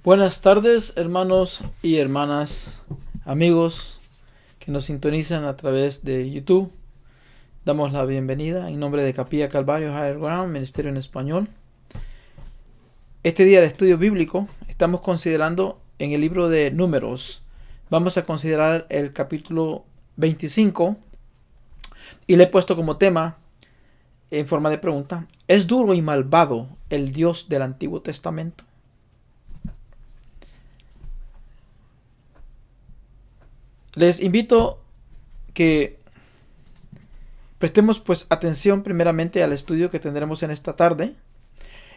Buenas tardes, hermanos y hermanas, amigos que nos sintonizan a través de YouTube. Damos la bienvenida en nombre de Capilla Calvario Higher Ground, Ministerio en Español. Este día de estudio bíblico estamos considerando en el libro de Números. Vamos a considerar el capítulo 25 y le he puesto como tema, en forma de pregunta: ¿es duro y malvado el Dios del Antiguo Testamento? Les invito que prestemos atención primeramente al estudio que tendremos en esta tarde.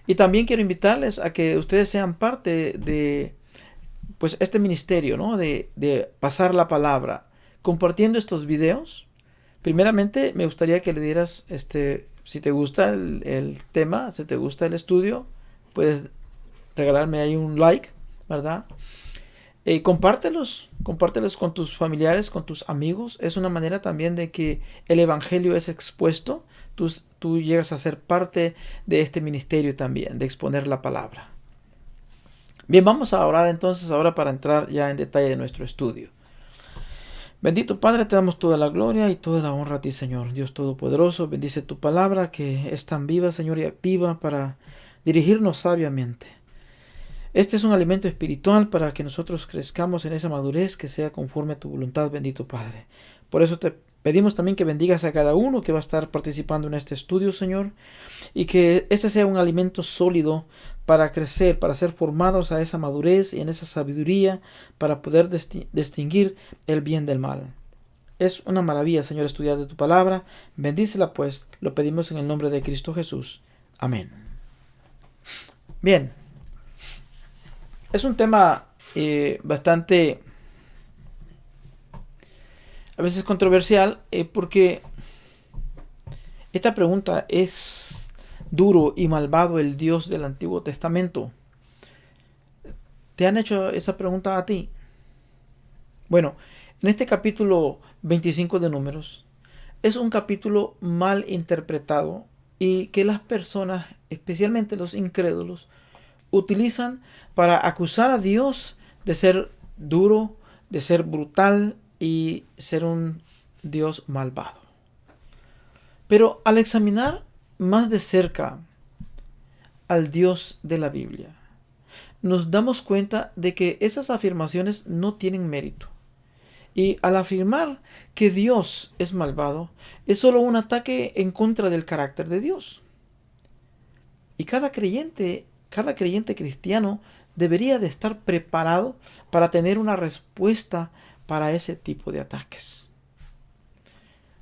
Y también quiero invitarles a que ustedes sean parte de este ministerio, ¿no? De pasar la palabra, compartiendo estos videos. Primeramente me gustaría que le dieras, si te gusta el tema, si te gusta el estudio, puedes regalarme ahí un like, ¿verdad? Compártelos con tus familiares, con tus amigos. Es una manera también de que el evangelio es expuesto. Tú llegas a ser parte de este ministerio también, de exponer la palabra. Bien, vamos a orar entonces ahora para entrar ya en detalle de nuestro estudio. Bendito Padre, te damos toda la gloria y toda la honra a ti, Señor. Dios Todopoderoso, bendice tu palabra que es tan viva, Señor, y activa para dirigirnos sabiamente. Este es un alimento espiritual para que nosotros crezcamos en esa madurez que sea conforme a tu voluntad, bendito Padre. Por eso te pedimos también que bendigas a cada uno que va a estar participando en este estudio, Señor, y que este sea un alimento sólido para crecer, para ser formados a esa madurez y en esa sabiduría para poder distinguir el bien del mal. Es una maravilla, Señor, estudiar de tu palabra. Bendícela, pues, lo pedimos en el nombre de Cristo Jesús. Amén. Bien. Es un tema bastante, a veces controversial, porque esta pregunta: ¿es duro y malvado el Dios del Antiguo Testamento? ¿Te han hecho esa pregunta a ti? Bueno, en este capítulo 25 de Números, es un capítulo mal interpretado y que las personas, especialmente los incrédulos, utilizan para acusar a Dios de ser duro, de ser brutal y ser un Dios malvado. Pero al examinar más de cerca al Dios de la Biblia, nos damos cuenta de que esas afirmaciones no tienen mérito. Y al afirmar que Dios es malvado, es solo un ataque en contra del carácter de Dios. Y cada creyente cristiano debería de estar preparado para tener una respuesta para ese tipo de ataques.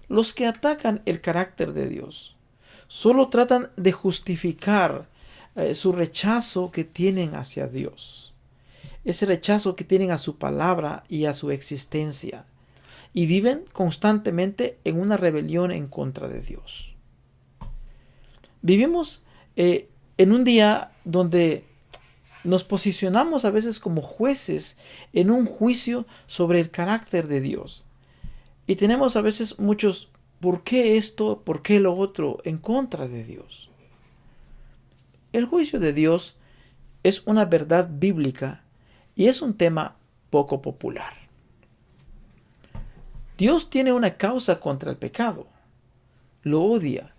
Los que atacan el carácter de Dios solo tratan de justificar su rechazo que tienen hacia Dios, ese rechazo que tienen a su palabra y a su existencia, y viven constantemente en una rebelión en contra de Dios. Vivimos en un día donde nos posicionamos a veces como jueces en un juicio sobre el carácter de Dios. Y tenemos a veces muchos ¿por qué esto? ¿Por qué lo otro? En contra de Dios. El juicio de Dios es una verdad bíblica y es un tema poco popular. Dios tiene una causa contra el pecado. Lo odia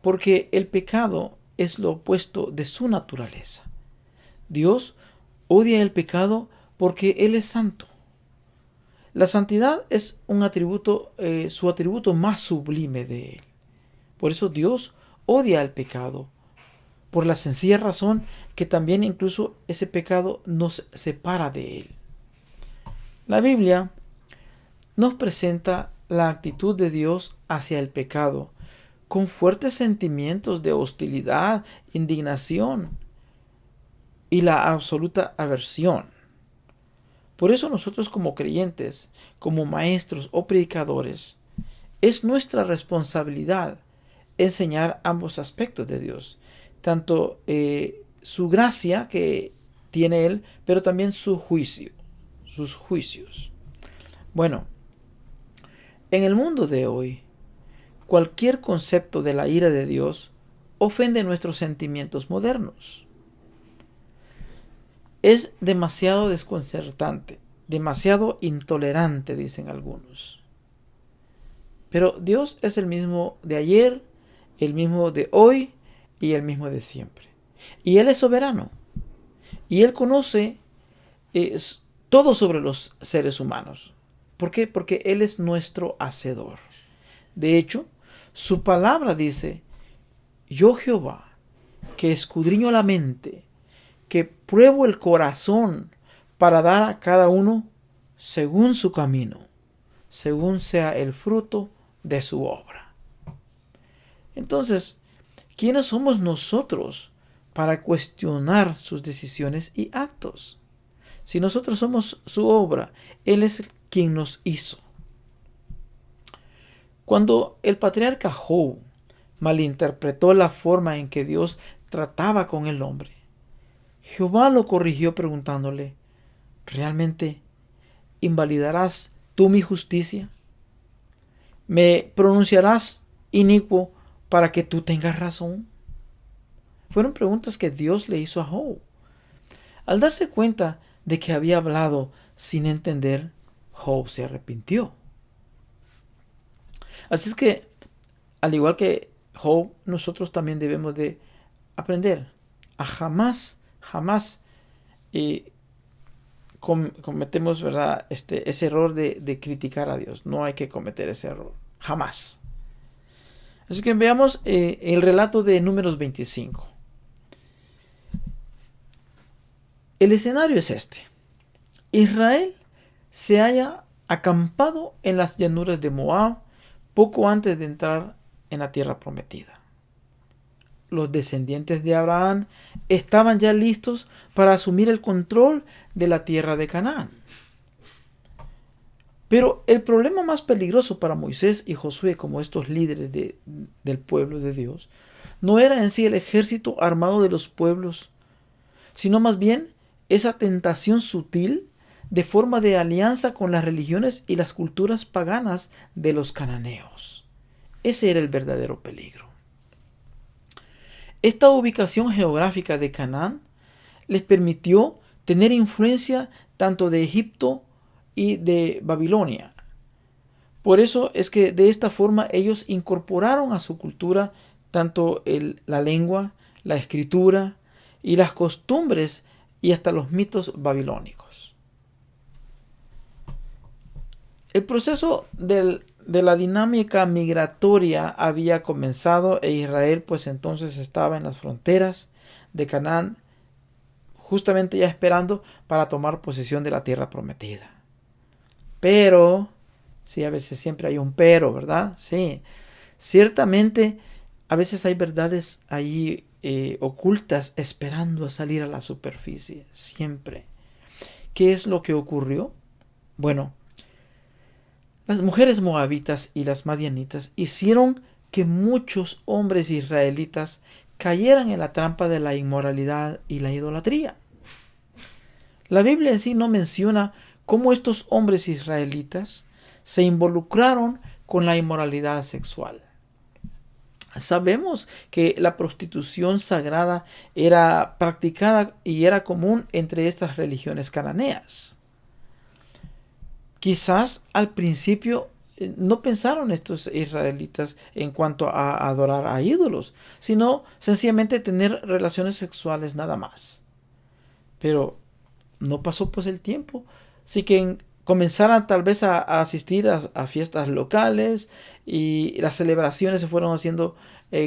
porque el pecado es lo opuesto de su naturaleza. Dios odia el pecado porque Él es santo. La santidad es un atributo, su atributo más sublime de Él. Por eso Dios odia el pecado, por la sencilla razón que también incluso ese pecado nos separa de Él. La Biblia nos presenta la actitud de Dios hacia el pecado con fuertes sentimientos de hostilidad, indignación y la absoluta aversión. Por eso nosotros como creyentes, como maestros o predicadores, es nuestra responsabilidad enseñar ambos aspectos de Dios, tanto su gracia que tiene Él, pero también su juicio, sus juicios. Bueno, en el mundo de hoy, cualquier concepto de la ira de Dios ofende nuestros sentimientos modernos. es demasiado desconcertante, demasiado intolerante, dicen algunos. Pero Dios es el mismo de ayer, el mismo de hoy y el mismo de siempre. Y Él es soberano. Y Él conoce todo sobre los seres humanos. ¿Por qué? Porque Él es nuestro hacedor. De hecho, su palabra dice: yo Jehová, que escudriño la mente, que pruebo el corazón para dar a cada uno según su camino, según sea el fruto de su obra. Entonces, ¿quiénes somos nosotros para cuestionar sus decisiones y actos? Si nosotros somos su obra, Él es quien nos hizo. Cuando el patriarca Job malinterpretó la forma en que Dios trataba con el hombre, Jehová lo corrigió preguntándole: ¿realmente invalidarás tú mi justicia? ¿Me pronunciarás inicuo para que tú tengas razón? Fueron preguntas que Dios le hizo a Job. Al darse cuenta de que había hablado sin entender, Job se arrepintió. Así es que, al igual que Job, nosotros también debemos de aprender a jamás cometemos, ¿verdad?, ese error de criticar a Dios. No hay que cometer ese error, jamás. Así que veamos el relato de Números 25. El escenario es este. Israel se halla acampado en las llanuras de Moab poco antes de entrar en la tierra prometida. Los descendientes de Abraham estaban ya listos para asumir el control de la tierra de Canaán. Pero el problema más peligroso para Moisés y Josué, como estos líderes del pueblo de Dios, no era en sí el ejército armado de los pueblos, sino más bien esa tentación sutil de forma de alianza con las religiones y las culturas paganas de los cananeos. Ese era el verdadero peligro. Esta ubicación geográfica de Canaán les permitió tener influencia tanto de Egipto y de Babilonia. Por eso es que de esta forma ellos incorporaron a su cultura tanto la lengua, la escritura y las costumbres y hasta los mitos babilónicos. El proceso de la dinámica migratoria había comenzado e Israel pues entonces estaba en las fronteras de Canaán, justamente ya esperando para tomar posesión de la tierra prometida. Pero, sí, a veces siempre hay un pero, ¿verdad? Sí, ciertamente a veces hay verdades ahí ocultas esperando a salir a la superficie, siempre. ¿Qué es lo que ocurrió? Bueno, las mujeres moabitas y las madianitas hicieron que muchos hombres israelitas cayeran en la trampa de la inmoralidad y la idolatría. La Biblia en sí no menciona cómo estos hombres israelitas se involucraron con la inmoralidad sexual. Sabemos que la prostitución sagrada era practicada y era común entre estas religiones cananeas. Quizás al principio no pensaron estos israelitas en cuanto a adorar a ídolos, sino sencillamente tener relaciones sexuales nada más. Pero no pasó pues el tiempo, así que comenzaron tal vez a asistir a fiestas locales y las celebraciones se fueron haciendo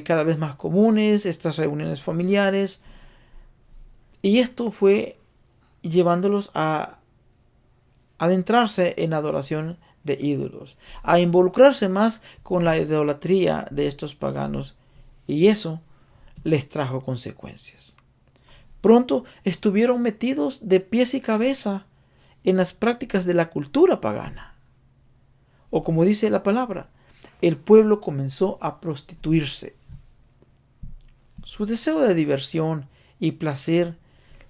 cada vez más comunes, estas reuniones familiares, y esto fue llevándolos a adentrarse en adoración de ídolos, a involucrarse más con la idolatría de estos paganos, y eso les trajo consecuencias. Pronto estuvieron metidos de pies y cabeza en las prácticas de la cultura pagana. O como dice la palabra, el pueblo comenzó a prostituirse. Su deseo de diversión y placer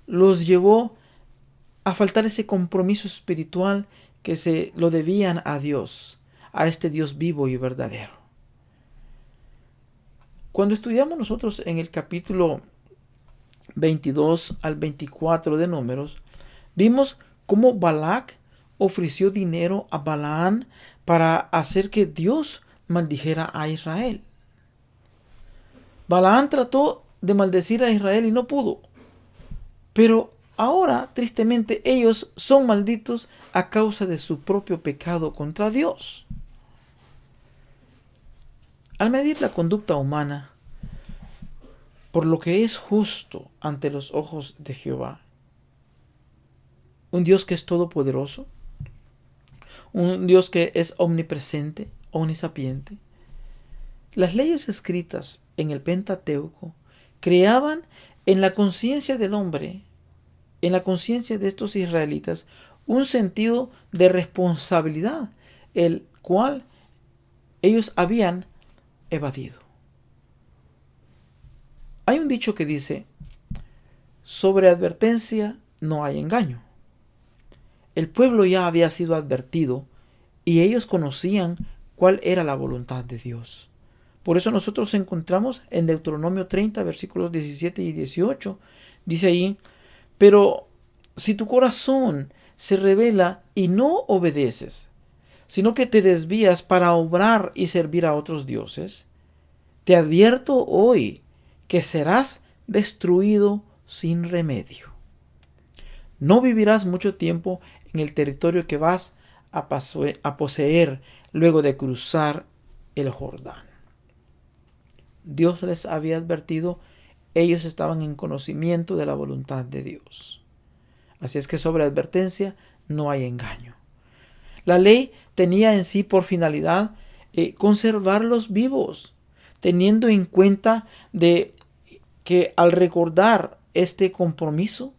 los llevó a faltar ese compromiso espiritual que se lo debían a Dios, a este Dios vivo y verdadero. Cuando estudiamos nosotros en el capítulo 22 al 24 de Números, vimos cómo Balac ofreció dinero a Balaán para hacer que Dios maldijera a Israel. Balaán trató de maldecir a Israel y no pudo. Pero ahora, tristemente, ellos son malditos a causa de su propio pecado contra Dios. Al medir la conducta humana por lo que es justo ante los ojos de Jehová, un Dios que es todopoderoso, un Dios que es omnipresente, omnisapiente, las leyes escritas en el Pentateuco creaban en la conciencia del hombre, en la conciencia de estos israelitas, un sentido de responsabilidad, el cual ellos habían evadido. Hay un dicho que dice: sobre advertencia no hay engaño. El pueblo ya había sido advertido y ellos conocían cuál era la voluntad de Dios. Por eso nosotros encontramos en Deuteronomio 30, versículos 17 y 18, dice ahí: pero si tu corazón se rebela y no obedeces, sino que te desvías para obrar y servir a otros dioses, te advierto hoy que serás destruido sin remedio. No vivirás mucho tiempo en el territorio que vas a poseer luego de cruzar el Jordán. Dios les había advertido, ellos estaban en conocimiento de la voluntad de Dios. Así es que sobre advertencia no hay engaño. La ley tenía en sí por finalidad conservarlos vivos, teniendo en cuenta de que al recordar este compromiso,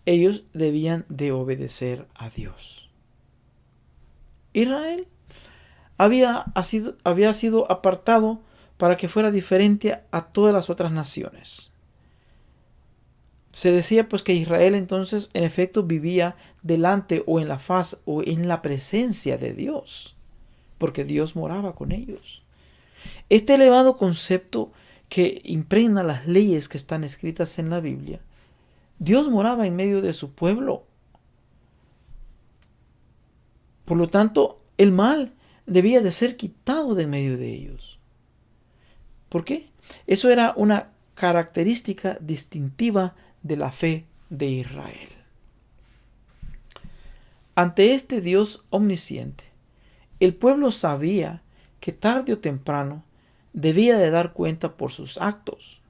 ellos debían de obedecer a Dios. Israel había sido apartado para que fuera diferente a todas las otras naciones. Se decía pues que Israel entonces en efecto vivía delante o en la faz o en la presencia de Dios, porque Dios moraba con ellos. Este elevado concepto que impregna las leyes que están escritas en la Biblia, Dios moraba en medio de su pueblo. Por lo tanto, el mal debía de ser quitado de en medio de ellos. ¿Por qué? Eso era una característica distintiva de la fe de Israel. Ante este Dios omnisciente, el pueblo sabía que tarde o temprano debía de dar cuenta por sus actos.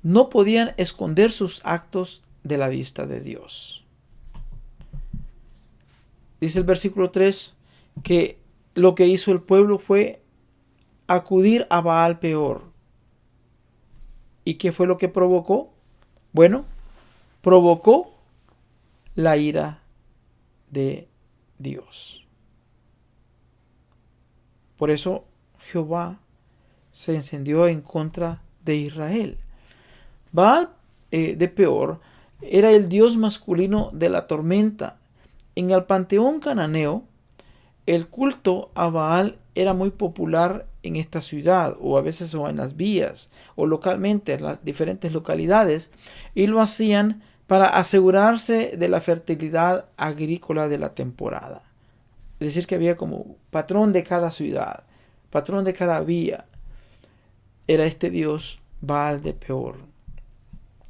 No podían esconder sus actos de la vista de Dios. Dice el versículo 3 que lo que hizo el pueblo fue acudir a Baal Peor. ¿Y qué fue lo que provocó? Bueno, provocó la ira de Dios. Por eso Jehová se encendió en contra de Israel. Baal de Peor era el dios masculino de la tormenta. En el panteón cananeo, el culto a Baal era muy popular en esta ciudad, o a veces en las vías, o localmente en las diferentes localidades, y lo hacían para asegurarse de la fertilidad agrícola de la temporada. Es decir, que había como patrón de cada ciudad, patrón de cada vía. Era este dios Baal de Peor.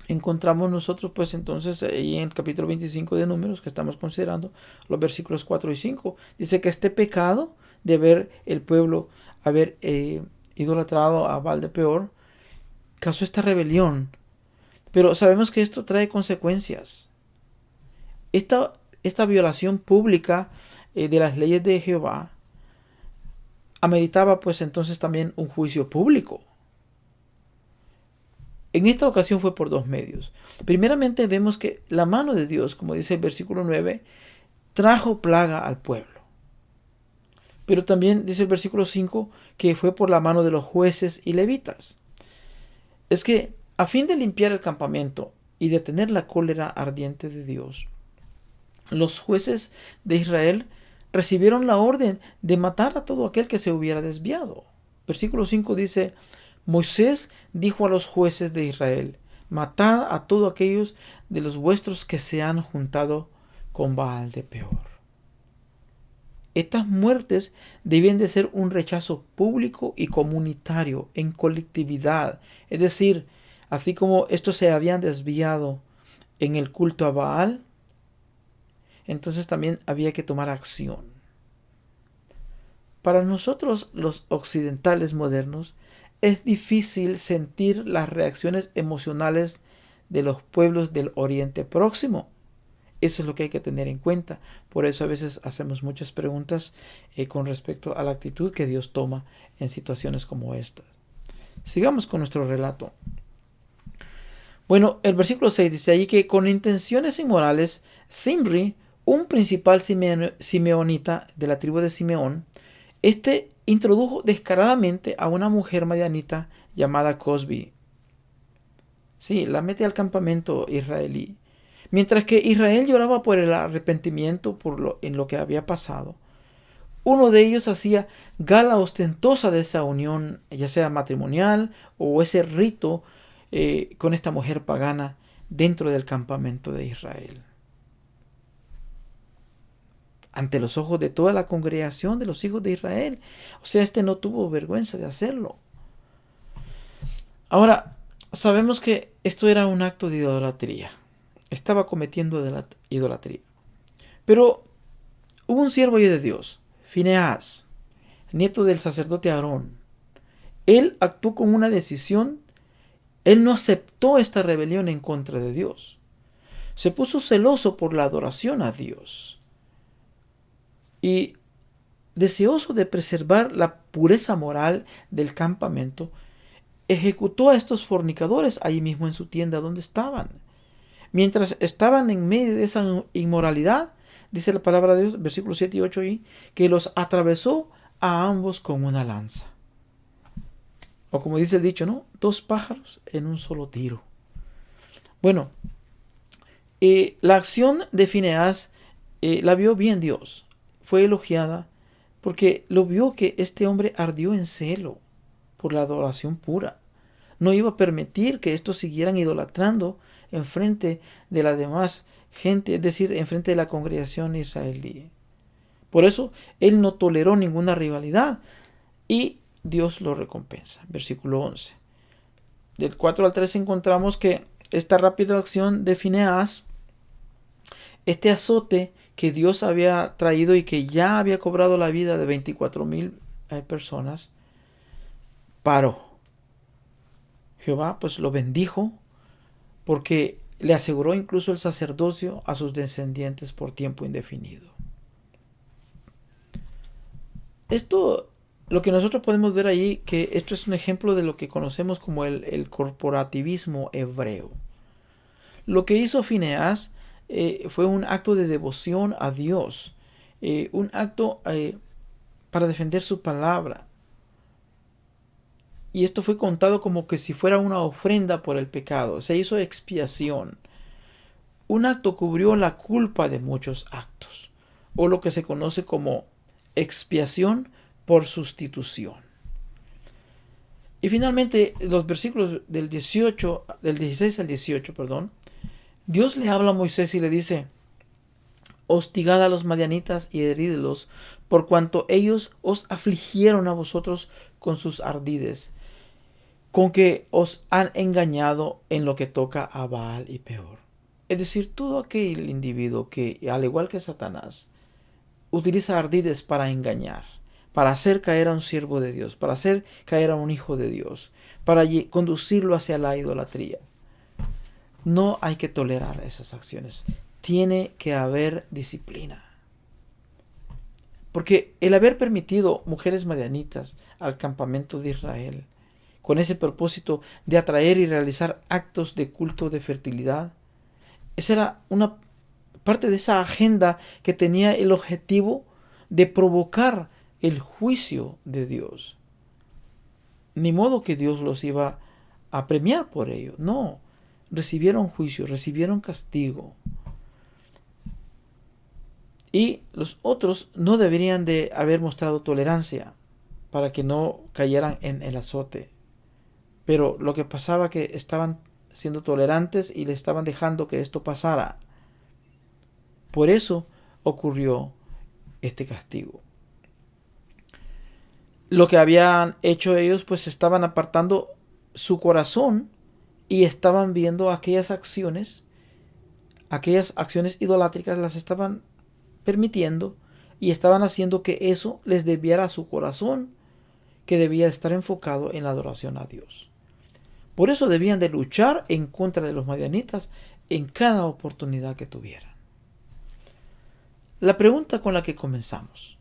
Encontramos nosotros pues entonces ahí en el capítulo 25 de Números que estamos considerando, los versículos 4 y 5, dice que este pecado de ver el pueblo haber idolatrado a Baal de Peor causó esta rebelión. Pero sabemos que esto trae consecuencias. Esta violación pública de las leyes de Jehová ameritaba pues entonces también un juicio público. En esta ocasión fue por dos medios. Primeramente vemos que la mano de Dios, como dice el versículo 9, trajo plaga al pueblo. Pero también dice el versículo 5 que fue por la mano de los jueces y levitas. Es que a fin de limpiar el campamento y detener la cólera ardiente de Dios, los jueces de Israel recibieron la orden de matar a todo aquel que se hubiera desviado. Versículo 5 dice: Moisés dijo a los jueces de Israel: matad a todos aquellos de los vuestros que se han juntado con Baal de Peor. Estas muertes deben de ser un rechazo público y comunitario, en colectividad. Es decir, así como estos se habían desviado en el culto a Baal, entonces también había que tomar acción. Para nosotros los occidentales modernos es difícil sentir las reacciones emocionales de los pueblos del Oriente Próximo. Eso es lo que hay que tener en cuenta. Por eso a veces hacemos muchas preguntas con respecto a la actitud que Dios toma en situaciones como esta. Sigamos con nuestro relato. Bueno, el versículo 6 dice ahí que con intenciones inmorales, Zimri, un principal simeonita de la tribu de Simeón, introdujo descaradamente a una mujer madianita llamada Cosbi. Sí, la mete al campamento israelí. Mientras que Israel lloraba por el arrepentimiento en lo que había pasado, uno de ellos hacía gala ostentosa de esa unión, ya sea matrimonial o ese rito con esta mujer pagana dentro del campamento de Israel. Ante los ojos de toda la congregación de los hijos de Israel. O sea, no tuvo vergüenza de hacerlo. Ahora, sabemos que esto era un acto de idolatría. Estaba cometiendo idolatría. Pero hubo un siervo de Dios, Fineás, nieto del sacerdote Aarón. Él actuó con una decisión. Él no aceptó esta rebelión en contra de Dios. Se puso celoso por la adoración a Dios. Y deseoso de preservar la pureza moral del campamento, ejecutó a estos fornicadores ahí mismo en su tienda donde estaban. Mientras estaban en medio de esa inmoralidad, dice la palabra de Dios, versículos 7 y 8 ahí, que los atravesó a ambos con una lanza. O como dice el dicho, ¿no? 2 pájaros en un solo tiro. Bueno, la acción de Fineás la vio bien Dios. Fue elogiada porque lo vio que este hombre ardió en celo por la adoración pura. No iba a permitir que estos siguieran idolatrando en frente de la demás gente, es decir, en frente de la congregación israelí. Por eso él no toleró ninguna rivalidad y Dios lo recompensa. Versículo 11. Del 4 al 3 encontramos que esta rápida acción de Fineás, este azote que Dios había traído y que ya había cobrado la vida de 24,000 personas, paró. Jehová pues lo bendijo porque le aseguró incluso el sacerdocio a sus descendientes por tiempo indefinido. Esto, lo que nosotros podemos ver ahí, que esto es un ejemplo de lo que conocemos como el corporativismo hebreo. Lo que hizo Fineás fue un acto de devoción a Dios, un acto para defender su palabra. Y esto fue contado como que si fuera una ofrenda por el pecado. Se hizo expiación. Un acto cubrió la culpa de muchos actos, o lo que se conoce como expiación por sustitución. Y finalmente, los versículos del 16 al 18, Dios le habla a Moisés y le dice: hostigad a los madianitas y heridlos, por cuanto ellos os afligieron a vosotros con sus ardides, con que os han engañado en lo que toca a Baal y Peor. Es decir, todo aquel individuo que, al igual que Satanás, utiliza ardides para engañar, para hacer caer a un siervo de Dios, para hacer caer a un hijo de Dios, para conducirlo hacia la idolatría. No hay que tolerar esas acciones. Tiene que haber disciplina. Porque el haber permitido mujeres madianitas al campamento de Israel, con ese propósito de atraer y realizar actos de culto de fertilidad, esa era una parte de esa agenda que tenía el objetivo de provocar el juicio de Dios. Ni modo que Dios los iba a premiar por ello. No, recibieron juicio, recibieron castigo. Y los otros no deberían de haber mostrado tolerancia para que no cayeran en el azote. Pero lo que pasaba que estaban siendo tolerantes y le estaban dejando que esto pasara. Por eso ocurrió este castigo. Lo que habían hecho ellos, pues estaban apartando su corazón y estaban viendo aquellas acciones idolátricas, las estaban permitiendo y estaban haciendo que eso les desviara a su corazón, que debía estar enfocado en la adoración a Dios. Por eso debían de luchar en contra de los madianitas en cada oportunidad que tuvieran. La pregunta con la que comenzamos: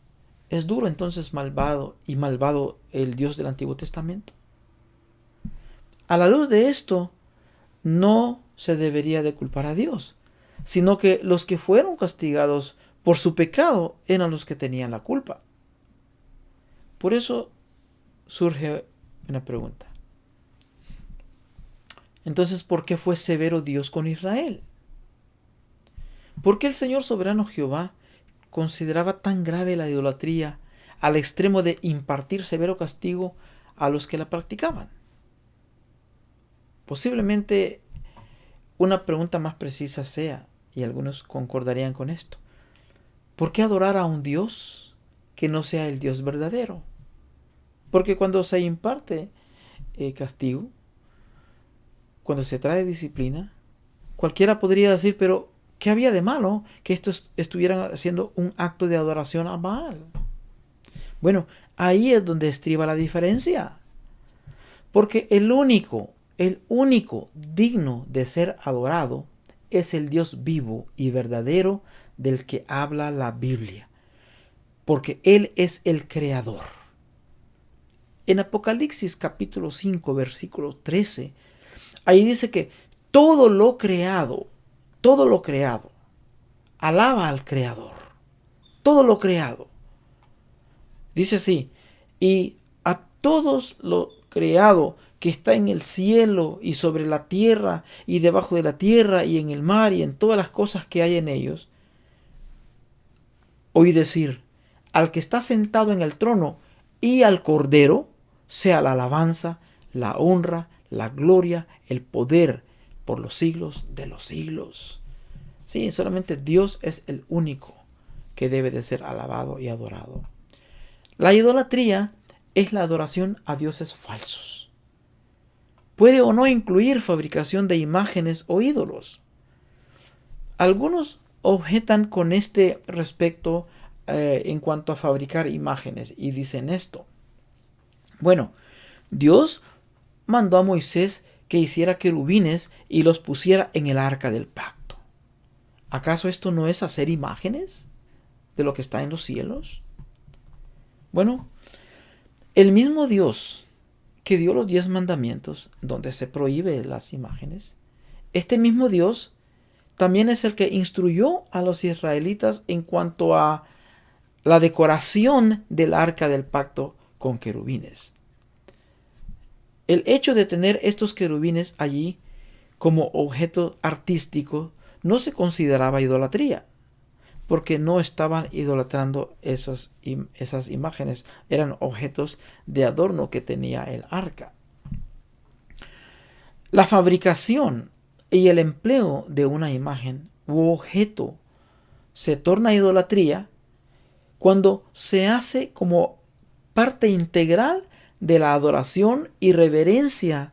¿es duro entonces malvado el Dios del Antiguo Testamento? A la luz de esto, no se debería de culpar a Dios, sino que los que fueron castigados por su pecado eran los que tenían la culpa. Por eso surge una pregunta. Entonces, ¿por qué fue severo Dios con Israel? ¿Por qué el Señor soberano Jehová consideraba tan grave la idolatría al extremo de impartir severo castigo a los que la practicaban? Posiblemente una pregunta más precisa sea, y algunos concordarían con esto: ¿por qué adorar a un Dios que no sea el Dios verdadero? Porque cuando se imparte castigo, cuando se trae disciplina, cualquiera podría decir: pero ¿qué había de malo que estos estuvieran haciendo un acto de adoración a Baal? Bueno, ahí es donde estriba la diferencia. Porque el único digno de ser adorado es el Dios vivo y verdadero del que habla la Biblia. Porque Él es el creador. En Apocalipsis capítulo 5, versículo 13, ahí dice que todo lo creado, alaba al creador. Todo lo creado. Dice así: y a todos lo creado que está en el cielo y sobre la tierra y debajo de la tierra y en el mar y en todas las cosas que hay en ellos, oí decir: al que está sentado en el trono y al Cordero sea la alabanza, la honra, la gloria, el poder por los siglos de los siglos. Sí, solamente Dios es el único que debe de ser alabado y adorado. La idolatría es la adoración a dioses falsos. Puede o no incluir fabricación de imágenes o ídolos. Algunos objetan con este respecto en cuanto a fabricar imágenes y dicen esto: bueno, Dios mandó a Moisés que hiciera querubines y los pusiera en el arca del pacto. ¿Acaso esto no es hacer imágenes de lo que está en los cielos? Bueno, el mismo Dios que dio los 10 mandamientos, donde se prohíbe las imágenes, este mismo Dios también es el que instruyó a los israelitas en cuanto a la decoración del arca del pacto con querubines. El hecho de tener estos querubines allí como objeto artístico no se consideraba idolatría, porque no estaban idolatrando esas imágenes, eran objetos de adorno que tenía el arca. La fabricación y el empleo de una imagen u objeto se torna idolatría cuando se hace como parte integral de la adoración y reverencia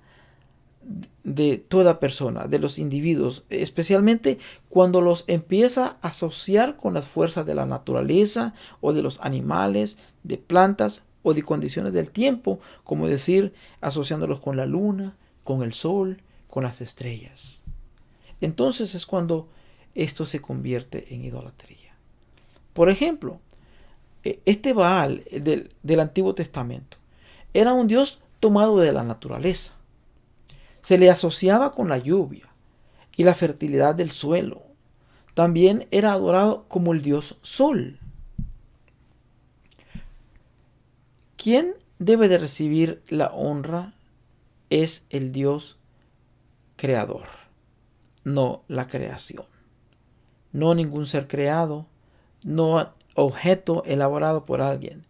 de toda persona, de los individuos, especialmente cuando los empieza a asociar con las fuerzas de la naturaleza o de los animales, de plantas o de condiciones del tiempo, como decir, asociándolos con la luna, con el sol, con las estrellas. Entonces es cuando esto se convierte en idolatría. Por ejemplo, este Baal del Antiguo Testamento era un dios tomado de la naturaleza. Se le asociaba con la lluvia y la fertilidad del suelo. También era adorado como el dios Sol. Quien debe de recibir la honra es el Dios creador, no la creación. No ningún ser creado, no objeto elaborado por alguien.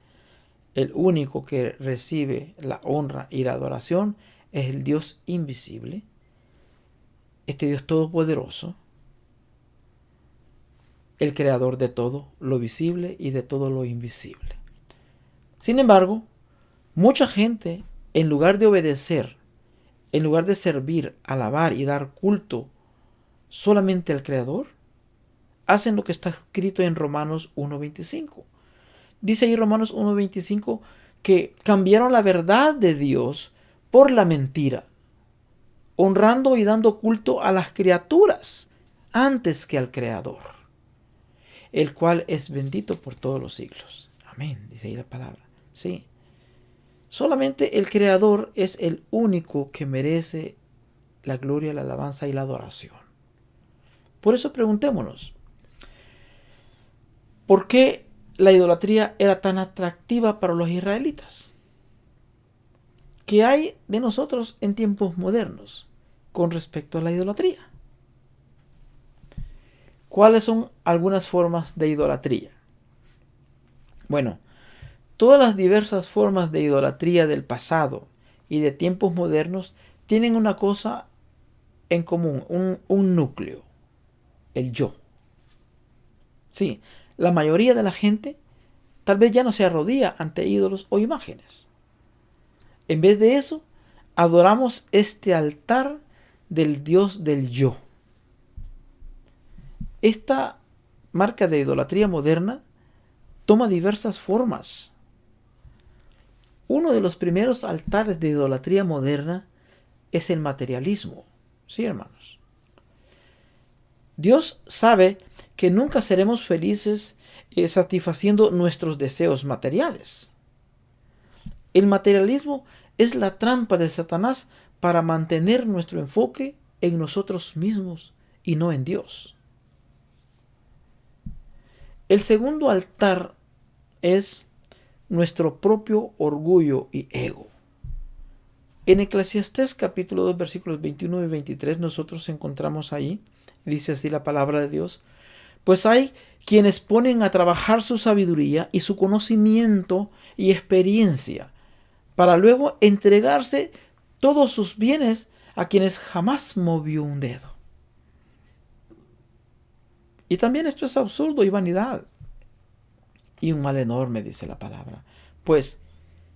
El único que recibe la honra y la adoración es el Dios invisible, este Dios todopoderoso, el creador de todo lo visible y de todo lo invisible. Sin embargo, mucha gente, en lugar de obedecer, en lugar de servir, alabar y dar culto solamente al Creador, hacen lo que está escrito en Romanos 1:25. Dice ahí Romanos 1:25 que cambiaron la verdad de Dios por la mentira, honrando y dando culto a las criaturas antes que al Creador, el cual es bendito por todos los siglos. Amén, dice ahí la palabra. Sí. Solamente el Creador es el único que merece la gloria, la alabanza y la adoración. Por eso preguntémonos, ¿por qué la idolatría era tan atractiva para los israelitas? ¿Qué hay de nosotros en tiempos modernos con respecto a la idolatría? ¿Cuáles son algunas formas de idolatría? Bueno, todas las diversas formas de idolatría del pasado y de tiempos modernos tienen una cosa en común, un núcleo, el yo. Sí, la mayoría de la gente tal vez ya no se arrodilla ante ídolos o imágenes. En vez de eso, adoramos este altar del Dios del yo. Esta marca de idolatría moderna toma diversas formas. Uno de los primeros altares de idolatría moderna es el materialismo. Sí, hermanos. Dios sabe que nunca seremos felices satisfaciendo nuestros deseos materiales. El materialismo es la trampa de Satanás para mantener nuestro enfoque en nosotros mismos y no en Dios. El segundo altar es nuestro propio orgullo y ego. En Eclesiastés capítulo 2 versículos 21 y 23 nosotros encontramos ahí, dice así la palabra de Dios: pues hay quienes ponen a trabajar su sabiduría y su conocimiento y experiencia para luego entregarse todos sus bienes a quienes jamás movió un dedo. Y también esto es absurdo y vanidad y un mal enorme, dice la palabra. Pues,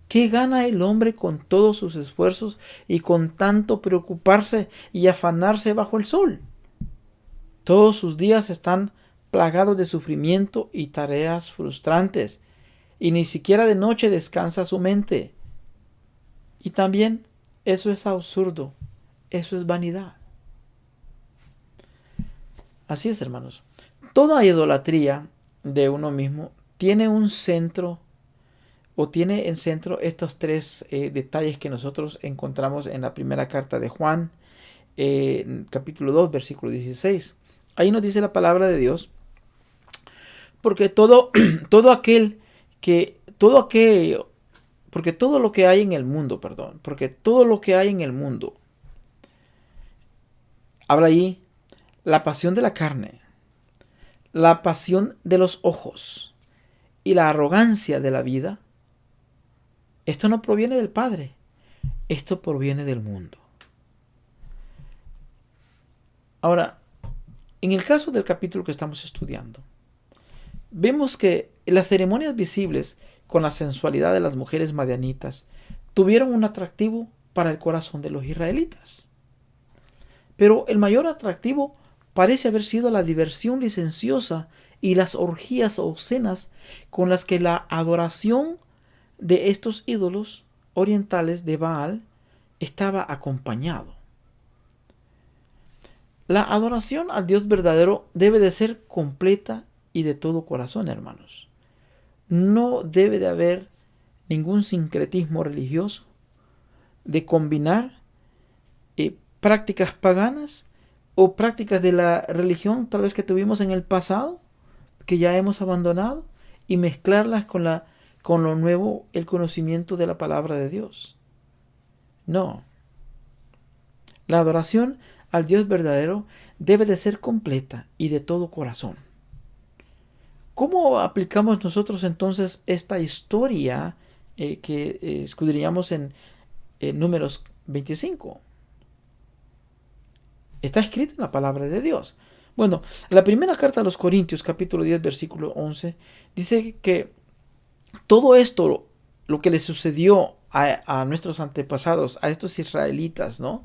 ¿qué gana el hombre con todos sus esfuerzos y con tanto preocuparse y afanarse bajo el sol? Todos sus días están plagados de sufrimiento y tareas frustrantes, y ni siquiera de noche descansa su mente. Y también eso es absurdo, eso es vanidad. Así es, hermanos. Toda idolatría de uno mismo tiene un centro, o tiene en centro estos tres detalles que nosotros encontramos en la primera carta de Juan, capítulo 2, versículo 16. Ahí nos dice la palabra de Dios: porque todo lo que hay en el mundo, porque todo lo que hay en el mundo, habla ahí, la pasión de la carne, la pasión de los ojos y la arrogancia de la vida, esto no proviene del Padre, esto proviene del mundo. Ahora, en el caso del capítulo que estamos estudiando, vemos que las ceremonias visibles con la sensualidad de las mujeres madianitas tuvieron un atractivo para el corazón de los israelitas. Pero el mayor atractivo parece haber sido la diversión licenciosa y las orgías obscenas con las que la adoración de estos ídolos orientales de Baal estaba acompañado. La adoración al Dios verdadero debe de ser completa y de todo corazón, hermanos. No debe de haber ningún sincretismo religioso de combinar prácticas paganas o prácticas de la religión tal vez que tuvimos en el pasado, que ya hemos abandonado, y mezclarlas con lo nuevo, el conocimiento de la palabra de Dios. No. La adoración al Dios verdadero debe de ser completa y de todo corazón. ¿Cómo aplicamos nosotros entonces esta historia que escudriñamos en Números 25? Está escrito en la palabra de Dios. Bueno, la primera carta a los Corintios, capítulo 10, versículo 11, dice que todo esto, lo que le sucedió a nuestros antepasados, a estos israelitas, ¿no?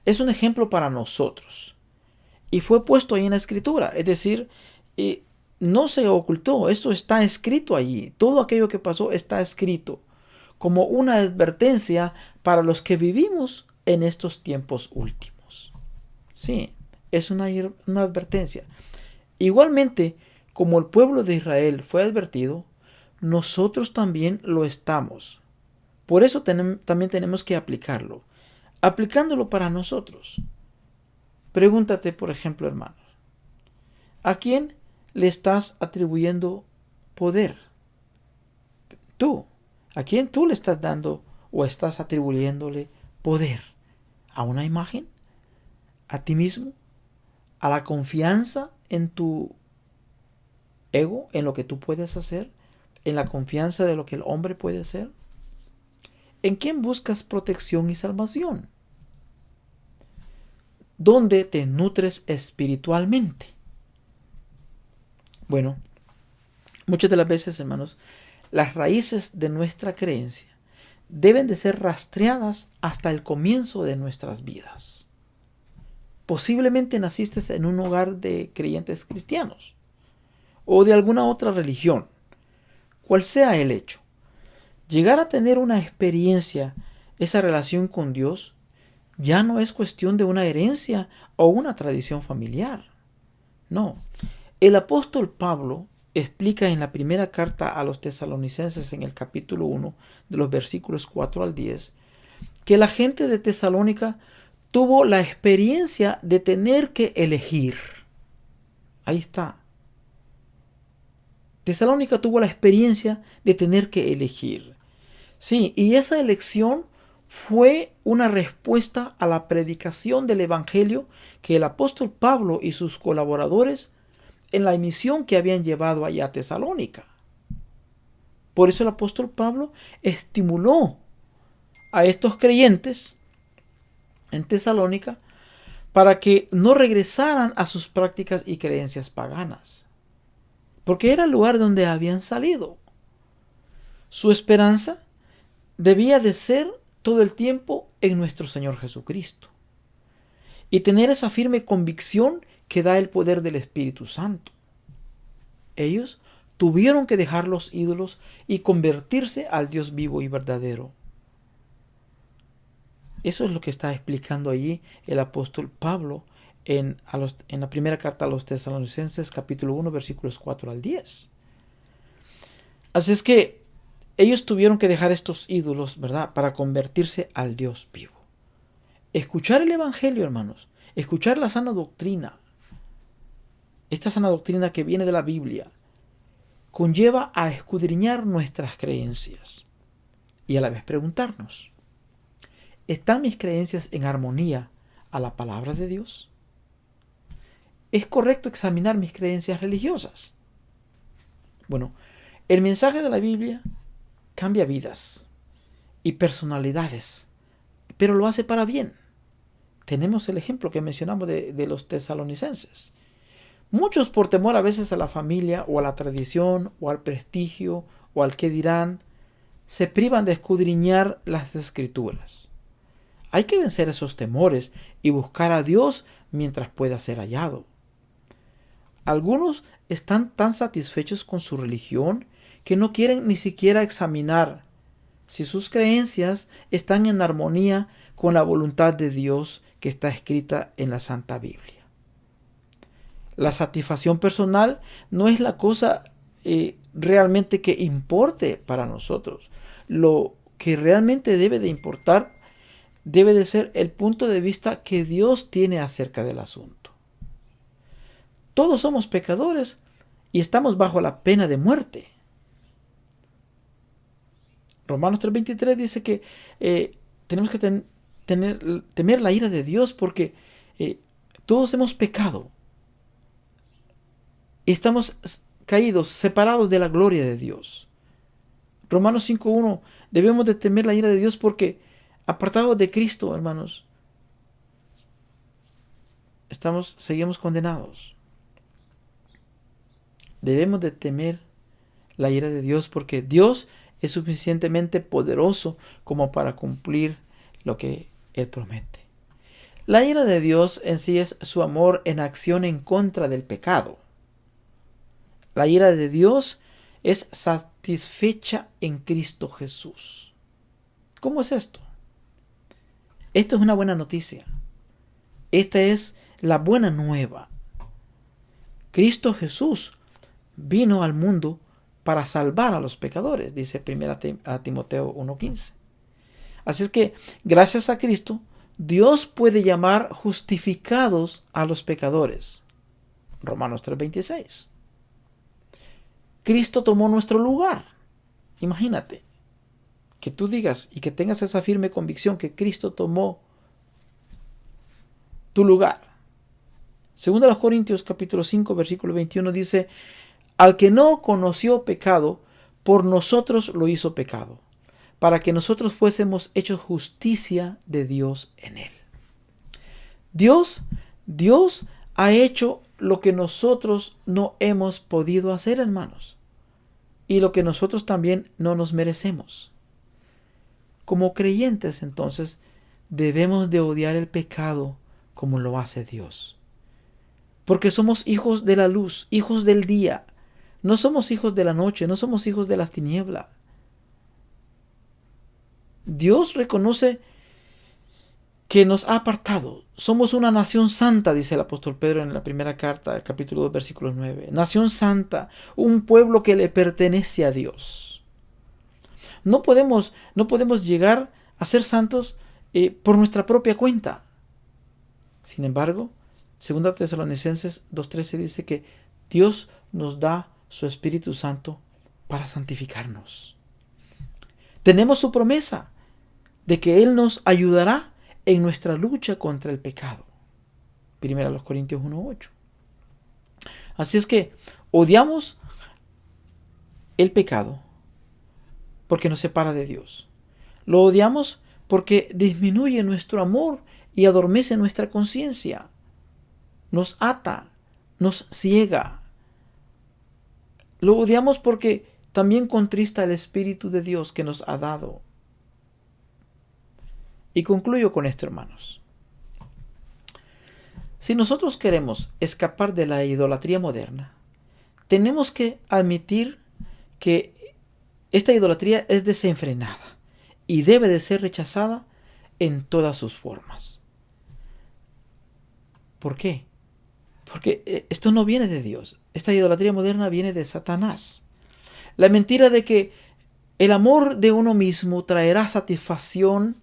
Es un ejemplo para nosotros. Y fue puesto ahí en la escritura. Es decir, no se ocultó. Esto está escrito allí. Todo aquello que pasó está escrito como una advertencia para los que vivimos en estos tiempos últimos. Sí, es una advertencia. Igualmente, como el pueblo de Israel fue advertido, nosotros también lo estamos. Por eso también tenemos que aplicarlo. Aplicándolo para nosotros. Pregúntate, por ejemplo, hermano, ¿a quién le estás atribuyendo poder? Tú. ¿A quién tú le estás dando o estás atribuyéndole poder? ¿A una imagen? ¿A ti mismo? ¿A la confianza en tu ego, en lo que tú puedes hacer? ¿En la confianza de lo que el hombre puede hacer? ¿En quién buscas protección y salvación? ¿Dónde te nutres espiritualmente? Bueno, muchas de las veces, hermanos, las raíces de nuestra creencia deben de ser rastreadas hasta el comienzo de nuestras vidas. Posiblemente naciste en un hogar de creyentes cristianos o de alguna otra religión, cual sea el hecho. Llegar a tener una experiencia, esa relación con Dios, ya no es cuestión de una herencia o una tradición familiar. No. El apóstol Pablo explica en la primera carta a los tesalonicenses en el capítulo 1, de los versículos 4 al 10, que la gente de Tesalónica tuvo la experiencia de tener que elegir. Ahí está. Tesalónica tuvo la experiencia de tener que elegir. Sí, y esa elección fue una respuesta a la predicación del Evangelio que el apóstol Pablo y sus colaboradores en la misión que habían llevado allá a Tesalónica. Por eso el apóstol Pablo estimuló a estos creyentes en Tesalónica para que no regresaran a sus prácticas y creencias paganas, porque era el lugar donde habían salido. Su esperanza debía de ser todo el tiempo en nuestro Señor Jesucristo y tener esa firme convicción que da el poder del Espíritu Santo. Ellos tuvieron que dejar los ídolos y convertirse al Dios vivo y verdadero. Eso es lo que está explicando allí el apóstol Pablo en la primera carta a los tesalonicenses, capítulo 1, versículos 4 al 10. Así es que ellos tuvieron que dejar estos ídolos, ¿verdad?, para convertirse al Dios vivo. Escuchar el Evangelio, hermanos, escuchar la sana doctrina, esta sana doctrina que viene de la Biblia, conlleva a escudriñar nuestras creencias y a la vez preguntarnos, ¿están mis creencias en armonía a la palabra de Dios? ¿Es correcto examinar mis creencias religiosas? Bueno, el mensaje de la Biblia cambia vidas y personalidades, pero lo hace para bien. Tenemos el ejemplo que mencionamos de los tesalonicenses. Muchos, por temor a veces a la familia o a la tradición o al prestigio o al qué dirán, se privan de escudriñar las escrituras. Hay que vencer esos temores y buscar a Dios mientras pueda ser hallado. Algunos están tan satisfechos con su religión que no quieren ni siquiera examinar si sus creencias están en armonía con la voluntad de Dios que está escrita en la Santa Biblia. La satisfacción personal no es la cosa realmente que importe para nosotros. Lo que realmente debe de importar debe de ser el punto de vista que Dios tiene acerca del asunto. Todos somos pecadores y estamos bajo la pena de muerte. Romanos 3:23 dice que tenemos que temer la ira de Dios porque todos hemos pecado. Estamos caídos, separados de la gloria de Dios. Romanos 5:1, debemos de temer la ira de Dios porque apartados de Cristo, hermanos, seguimos condenados. Debemos de temer la ira de Dios porque Dios es suficientemente poderoso como para cumplir lo que Él promete. La ira de Dios en sí es su amor en acción en contra del pecado. La ira de Dios es satisfecha en Cristo Jesús. ¿Cómo es esto? Esto es una buena noticia. Esta es la buena nueva. Cristo Jesús vino al mundo para salvar a los pecadores, dice 1 Timoteo 1:15. Así es que, gracias a Cristo, Dios puede llamar justificados a los pecadores. Romanos 3:26. Cristo tomó nuestro lugar. Imagínate que tú digas y que tengas esa firme convicción que Cristo tomó tu lugar. Según los Corintios capítulo 5 versículo 21 dice: al que no conoció pecado, por nosotros lo hizo pecado, para que nosotros fuésemos hechos justicia de Dios en él. Dios ha hecho lo que nosotros no hemos podido hacer, hermanos, y lo que nosotros también no nos merecemos. Como creyentes, entonces, debemos de odiar el pecado como lo hace Dios. Porque somos hijos de la luz, hijos del día. No somos hijos de la noche, no somos hijos de las tinieblas. Dios reconoce que nos ha apartado. Somos una nación santa, dice el apóstol Pedro en la primera carta, el capítulo 2, versículo 9. Nación santa, un pueblo que le pertenece a Dios. No podemos llegar a ser santos por nuestra propia cuenta. Sin embargo, 2 Tesalonicenses 2:13 dice que Dios nos da su Espíritu Santo para santificarnos. Tenemos su promesa de que Él nos ayudará en nuestra lucha contra el pecado. 1 Corintios 1:8. Así es que odiamos el pecado porque nos separa de Dios. Lo odiamos porque disminuye nuestro amor y adormece nuestra conciencia. Nos ata, nos ciega. Lo odiamos porque también contrista el Espíritu de Dios que nos ha dado. Y concluyo con esto, hermanos. Si nosotros queremos escapar de la idolatría moderna, tenemos que admitir que esta idolatría es desenfrenada y debe de ser rechazada en todas sus formas. ¿Por qué? Porque esto no viene de Dios. Esta idolatría moderna viene de Satanás. La mentira de que el amor de uno mismo traerá satisfacción,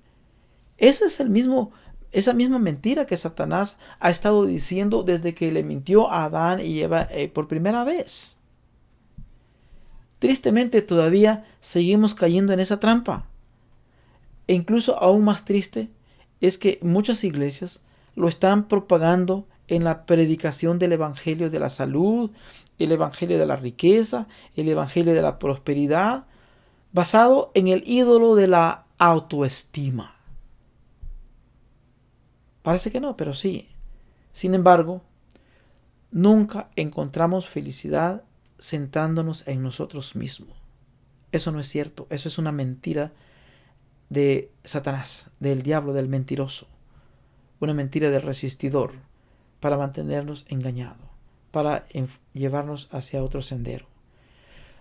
esa misma mentira que Satanás ha estado diciendo desde que le mintió a Adán y Eva por primera vez. Tristemente todavía seguimos cayendo en esa trampa. E incluso aún más triste es que muchas iglesias lo están propagando en la predicación del evangelio de la salud, el evangelio de la riqueza, el evangelio de la prosperidad, basado en el ídolo de la autoestima. Parece que no, pero sí. Sin embargo, nunca encontramos felicidad centrándonos en nosotros mismos. Eso no es cierto. Eso es una mentira de Satanás, del diablo, del mentiroso. Una mentira del resistidor para mantenernos engañados, para llevarnos hacia otro sendero.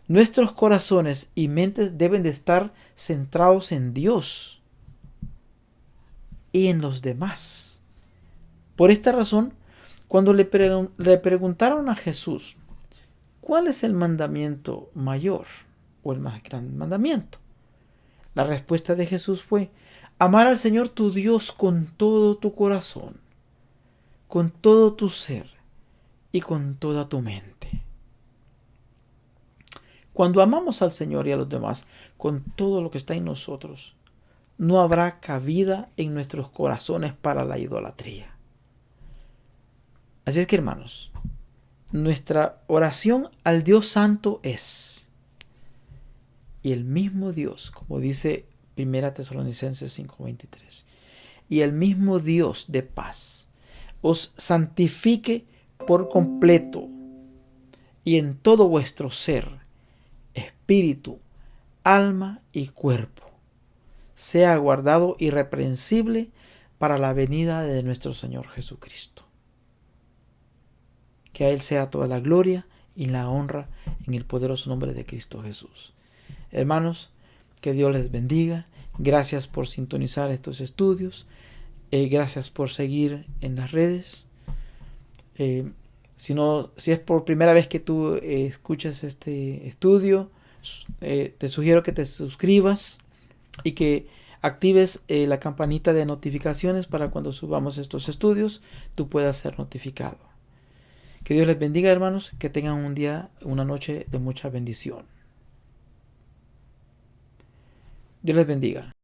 Nuestros corazones y mentes deben de estar centrados en Dios y en los demás. Por esta razón, cuando le preguntaron a Jesús, ¿cuál es el mandamiento mayor o el más grande mandamiento? La respuesta de Jesús fue: amar al Señor tu Dios con todo tu corazón, con todo tu ser y con toda tu mente. Cuando amamos al Señor y a los demás con todo lo que está en nosotros, no habrá cabida en nuestros corazones para la idolatría. Así es que, hermanos, nuestra oración al Dios Santo es: y el mismo Dios, como dice 1 Tesalonicenses 5:23, y el mismo Dios de paz os santifique por completo, y en todo vuestro ser, espíritu, alma y cuerpo, sea guardado irreprensible para la venida de nuestro Señor Jesucristo. Que a Él sea toda la gloria y la honra en el poderoso nombre de Cristo Jesús. Hermanos, que Dios les bendiga. Gracias por sintonizar estos estudios. Gracias por seguir en las redes. Si es por primera vez que tú escuchas este estudio, te sugiero que te suscribas y que actives la campanita de notificaciones para cuando subamos estos estudios, tú puedas ser notificado. Que Dios les bendiga, hermanos, que tengan un día, una noche de mucha bendición. Dios les bendiga.